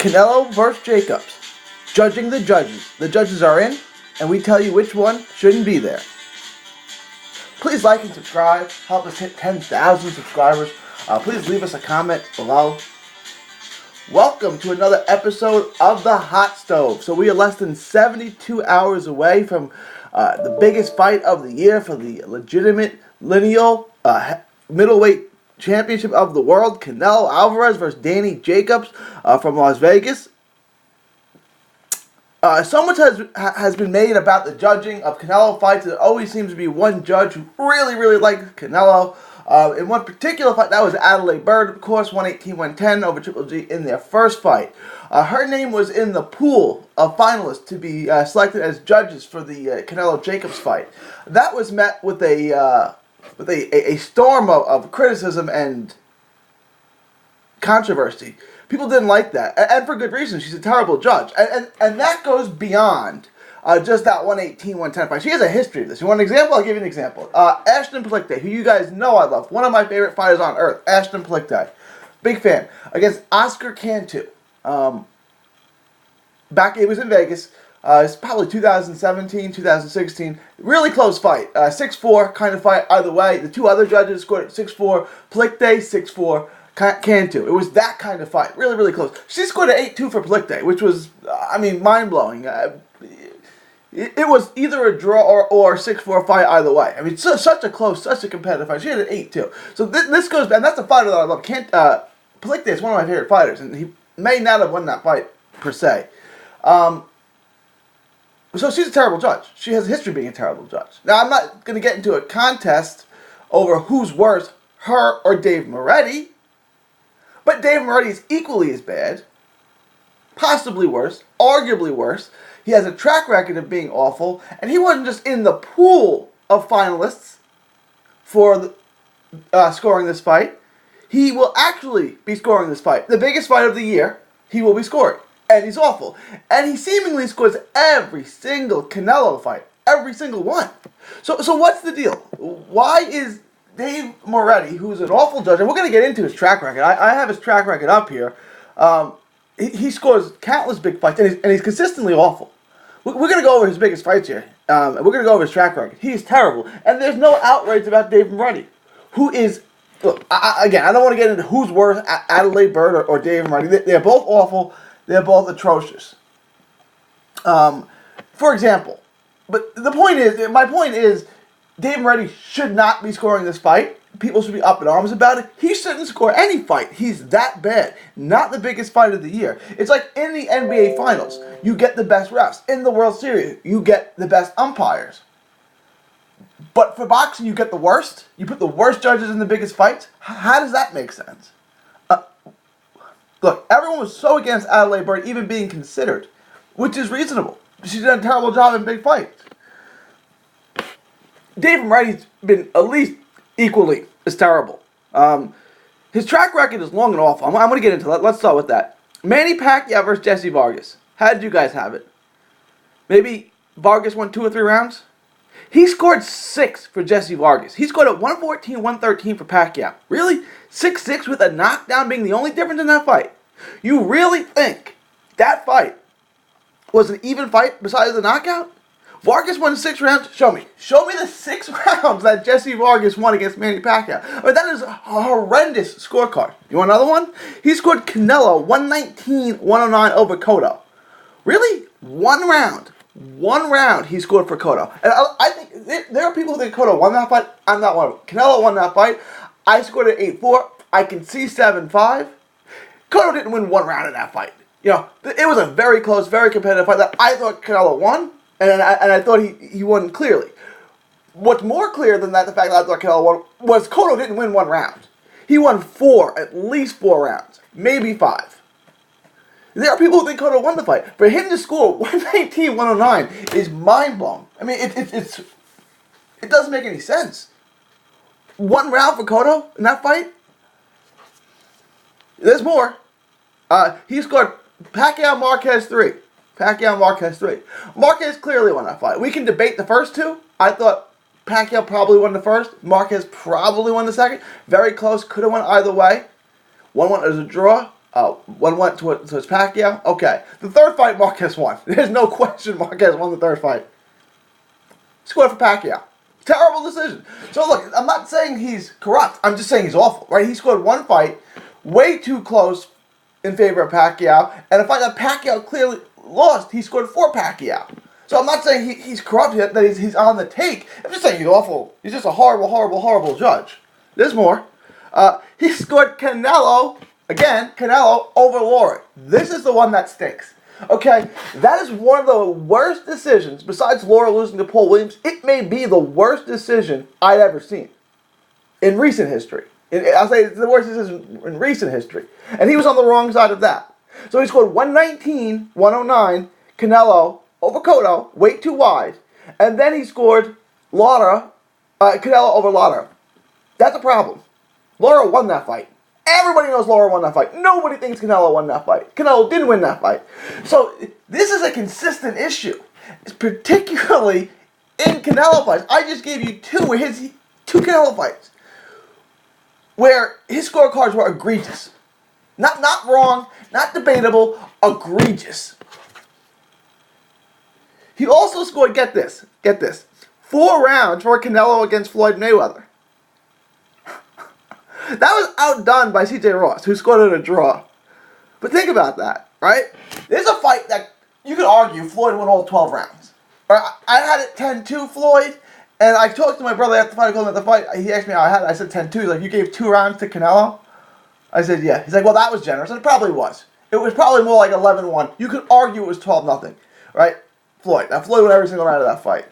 Canelo versus Jacobs. Judging the judges. The judges are in, and we tell you which one shouldn't be there. Please like and subscribe. Help us hit 10,000 subscribers. Please leave us a comment below. Welcome to another episode of The Hot Stove. So we are less than 72 hours away from the biggest fight of the year for the legitimate lineal middleweight championship of the world. Canelo Alvarez versus Danny Jacobs from Las Vegas. So much has been made about the judging of Canelo fights. There always seems to be one judge who really likes Canelo. In one particular fight, that was Adelaide Bird, of course, 118-110 over Triple G in their first fight. Her name was in the pool of finalists to be selected as judges for the Canelo Jacobs fight. That was met with a storm of criticism and controversy. People didn't like that, and for good reason. She's a terrible judge, and that goes beyond just that 118-110 fight. She has a history of this. You want an example? I'll give you an example. Ashton Plickday, who you guys know I love, one of my favorite fighters on earth. Ashton Plickday, big fan, against Oscar Cantu. Back, it was in Vegas. It's probably 2017, 2016. Really close fight. 6-4 kind of fight either way. The two other judges scored at 6-4. Plickday 6-4. Cantu. It was that kind of fight. Really close. She scored an 8-2 for Plickday, which was, mind-blowing. It was either a draw or 6-4 fight either way. I mean, such a close, such a competitive fight. She had an 8-2. So this goes, and that's a fighter that I love. Plickday is one of my favorite fighters, and he may not have won that fight, per se. So she's a terrible judge. She has a history of being a terrible judge. Now, I'm not going to get into a contest over who's worse, her or Dave Moretti. But Dave Moretti is equally as bad, possibly worse, arguably worse. He has a track record of being awful, and he wasn't just in the pool of finalists for scoring this fight. He will actually be scoring this fight. The biggest fight of the year, he will be scoring. And he's awful. And he seemingly scores every single Canelo fight. Every single one. So what's the deal? Why is Dave Moretti, who's an awful judge, and we're going to get into his track record. I have his track record up here. He scores countless big fights, and he's consistently awful. We're going to go over his biggest fights here. And we're going to go over his track record. He's terrible. And there's no outrage about Dave Moretti, who is, look, again, I don't want to get into who's worse, Adelaide Bird or Dave Moretti. They're both awful. They're both atrocious. For example, but my point is, Dave Moretti should not be scoring this fight. People should be up in arms about it. He shouldn't score any fight. He's that bad. Not the biggest fight of the year. It's like in the NBA Finals, you get the best refs. In the World Series, you get the best umpires. But for boxing, you get the worst. You put the worst judges in the biggest fights. How does that make sense? Look, everyone was so against Adelaide Bird even being considered, which is reasonable. She's done a terrible job in big fights. Dave Moretti's been at least equally as terrible. His track record is long and awful. I'm going to get into that. Let's start with that. Manny Pacquiao versus Jesse Vargas. How did you guys have it? Maybe Vargas won 2 or 3 rounds? He scored 6 for Jesse Vargas. He scored at 114-113 for Pacquiao. Really? 6-6 with a knockdown being the only difference in that fight? You really think that fight was an even fight besides the knockout? Vargas won 6 rounds? Show me. Show me the 6 rounds that Jesse Vargas won against Manny Pacquiao. I mean, that is a horrendous scorecard. You want another one? He scored Canelo 119-109 over Cotto. Really? 1 round. 1 round he scored for Cotto. And I think there are people who think Cotto won that fight. I'm not one of them. Canelo won that fight. I scored at 8-4. I can see 7-5. Cotto didn't win 1 round in that fight. You know, it was a very close, very competitive fight that I thought Canelo won. And I thought he won clearly. What's more clear than that, the fact that I thought Canelo won, was Cotto didn't win 1 round. He won 4, at least 4 rounds. Maybe 5. There are people who think Cotto won the fight. For him to score 119-109 is mind-blowing. I mean, it doesn't make any sense. 1 round for Cotto in that fight? There's more. He scored Pacquiao Marquez 3. Pacquiao Marquez 3. Marquez clearly won that fight. We can debate the first 2. I thought Pacquiao probably won the first. Marquez probably won the second. Very close. Could have won either way. 1-1 as a draw. One went towards Pacquiao. Okay. The third fight, Marquez won. There's no question Marquez won the third fight. Scored for Pacquiao. Terrible decision. So look, I'm not saying he's corrupt. I'm just saying he's awful, right? He scored one fight way too close in favor of Pacquiao, and a fight that Pacquiao clearly lost, he scored for Pacquiao. So I'm not saying he's corrupt, that he's on the take. I'm just saying he's awful. He's just a horrible, horrible, horrible judge. There's more. He scored Canelo, again, Canelo over Lara. This is the one that stinks. Okay, that is one of the worst decisions, besides Lara losing to Paul Williams. It may be the worst decision I've ever seen in recent history. I'll say it's the worst decision in recent history. And he was on the wrong side of that. So he scored 119, 109, Canelo over Cotto, weight too wide. And then he scored Canelo over Lara. That's a problem. Lara won that fight. Everybody knows Lara won that fight. Nobody thinks Canelo won that fight. Canelo didn't win that fight. So this is a consistent issue. It's particularly in Canelo fights. I just gave you two Canelo fights where his scorecards were egregious. Not wrong, not debatable, egregious. He also scored, get this, 4 rounds for Canelo against Floyd Mayweather. That was outdone by C.J. Ross, who scored it a draw. But think about that, right? There's a fight that you could argue Floyd won all 12 rounds. Right? I had it 10-2 Floyd, and I talked to my brother after the fight. I called him at the fight. He asked me how I had it. I said 10-2. He's like, you gave 2 rounds to Canelo? I said, yeah. He's like, well, that was generous. And it probably was. It was probably more like 11-1. You could argue it was 12-0, right? Floyd. Now, Floyd won every single round of that fight.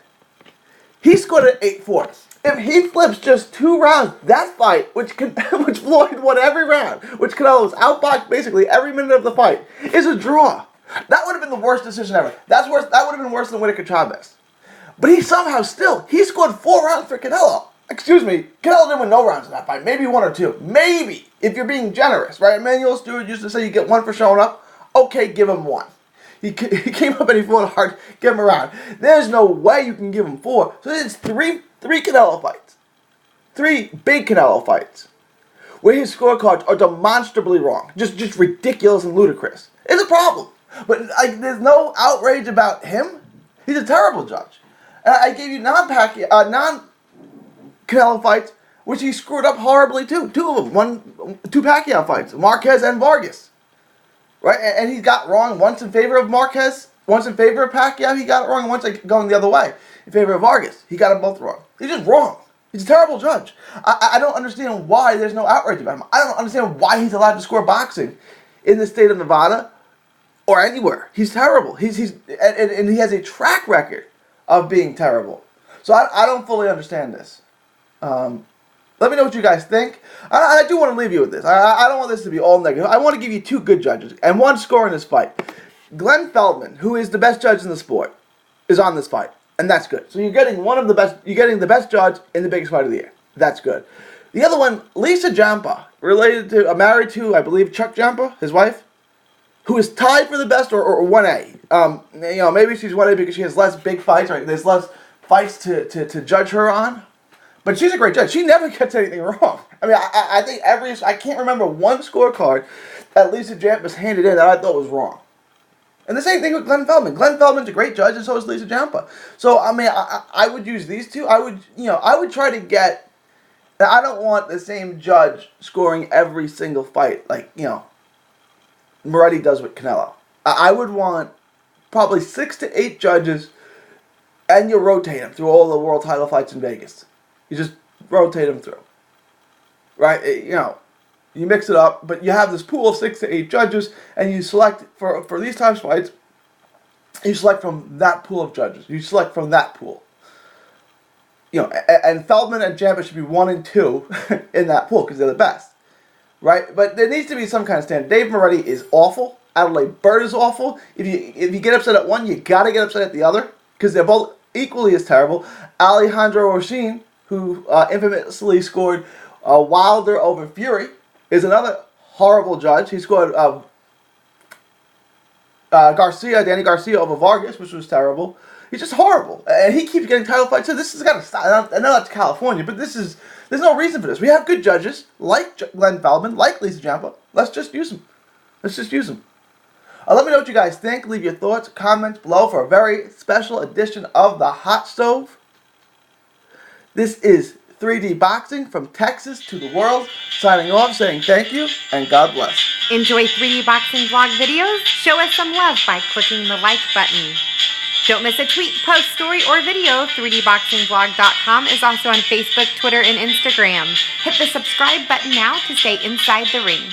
He scored at 8-4. If he flips just 2 rounds, that fight, which Floyd won every round, which Canelo was outboxed basically every minute of the fight, is a draw. That would have been the worst decision ever. That's worse. That would have been worse than Whittaker Chavez. But he somehow he scored 4 rounds for Canelo. Excuse me, Canelo didn't win no rounds in that fight. Maybe 1 or 2. Maybe, if you're being generous, right? Emmanuel Stewart used to say you get 1 for showing up. Okay, give him 1. He came up and he fought hard, give him a round. There's no way you can give him 4. So it's three Canelo fights. 3 big Canelo fights. Where his scorecards are demonstrably wrong. Just ridiculous and ludicrous. It's a problem. But there's no outrage about him. He's a terrible judge. And I gave you non-Canelo fights, which he screwed up horribly too. 2 of them. 2 Pacquiao fights. Marquez and Vargas. Right? And he got wrong once in favor of Marquez, once in favor of Pacquiao, he got it wrong, and once going the other way in favor of Vargas. He got them both wrong. He's just wrong. He's a terrible judge. I don't understand why there's no outrage about him. I don't understand why he's allowed to score boxing in the state of Nevada or anywhere. He's terrible. And he has a track record of being terrible. So I don't fully understand this. Let me know what you guys think. I do want to leave you with this. I don't want this to be all negative. I want to give you 2 good judges and 1 score in this fight. Glenn Feldman, who is the best judge in the sport, is on this fight, and that's good. So you're getting one of the best. You're getting the best judge in the biggest fight of the year. That's good. The other one, Lisa Jampa, married to, I believe, Chuck Jampa, his wife, who is tied for the best or 1A. Maybe she's 1A because she has less big fights. Right? There's less fights to judge her on. But she's a great judge. She never gets anything wrong. I mean, I think I can't remember one scorecard that Lisa Jampa's handed in that I thought was wrong. And the same thing with Glenn Feldman. Glenn Feldman's a great judge, and so is Lisa Jampa. So I mean, I would use these 2. I would try to get. I don't want the same judge scoring every single fight like Moretti does with Canelo. I would want probably 6 to 8 judges, and you rotate them through all the world title fights in Vegas. You just rotate them through. Right? You mix it up, but you have this pool of 6 to 8 judges, and you select, for these types of fights, you select from that pool of judges. You select from that pool. And Feldman and Jampa should be 1 and 2 in that pool, because they're the best. Right? But there needs to be some kind of standard. Dave Moretti is awful. Adelaide Bird is awful. If you get upset at one, you got to get upset at the other, because they're both equally as terrible. Alejandro Roshin, who infamously scored Wilder over Fury, is another horrible judge. He scored Danny Garcia over Vargas, which was terrible. He's just horrible. And he keeps getting title fights. So this has got to stop. I know that's California, but there's no reason for this. We have good judges, like Glenn Feldman, like Lisa Jampa. Let's just use them. Let's just use them. Let me know what you guys think. Leave your thoughts, comments below for a very special edition of the Hot Stove. This is 3D Boxing from Texas to the world, signing off, saying thank you and God bless. Enjoy 3D Boxing vlog videos? Show us some love by clicking the like button. Don't miss a tweet, post, story, or video. 3dboxingvlog.com is also on Facebook, Twitter, and Instagram. Hit the subscribe button now to stay inside the ring.